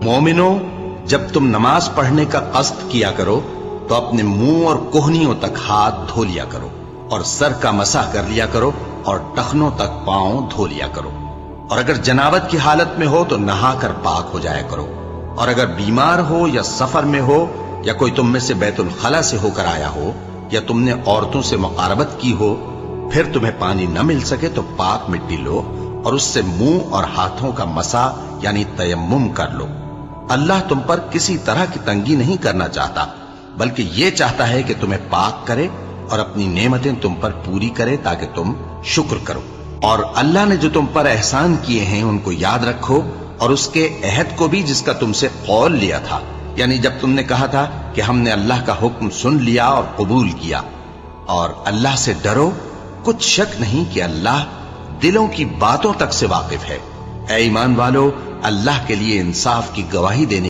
مومنو، جب تم نماز پڑھنے کا قصد کیا کرو تو اپنے منہ اور کوہنیوں تک ہاتھ دھو لیا کرو، اور سر کا مسح کر لیا کرو، اور ٹخنوں تک پاؤں دھو لیا کرو، اور اگر جنابت کی حالت میں ہو تو نہا کر پاک ہو جایا کرو، اور اگر بیمار ہو یا سفر میں ہو یا کوئی تم میں سے بیت الخلا سے ہو کر آیا ہو یا تم نے عورتوں سے مقاربت کی ہو، پھر تمہیں پانی نہ مل سکے تو پاک مٹی لو اور اس سے منہ اور ہاتھوں کا مسح یعنی تیمم کر لو۔ اللہ تم پر کسی طرح کی تنگی نہیں کرنا چاہتا، بلکہ یہ چاہتا ہے کہ تمہیں پاک کرے اور اپنی نعمتیں تم پر پوری کرے تاکہ تم شکر کرو۔ اور اللہ نے جو تم پر احسان کیے ہیں ان کو یاد رکھو، اور اس کے عہد کو بھی جس کا تم سے قول لیا تھا، یعنی جب تم نے کہا تھا کہ ہم نے اللہ کا حکم سن لیا اور قبول کیا۔ اور اللہ سے ڈرو، کچھ شک نہیں کہ اللہ دلوں کی باتوں تک سے واقف ہے۔ اے ایمان والو، اللہ کے لیے انصاف کی گواہی دینے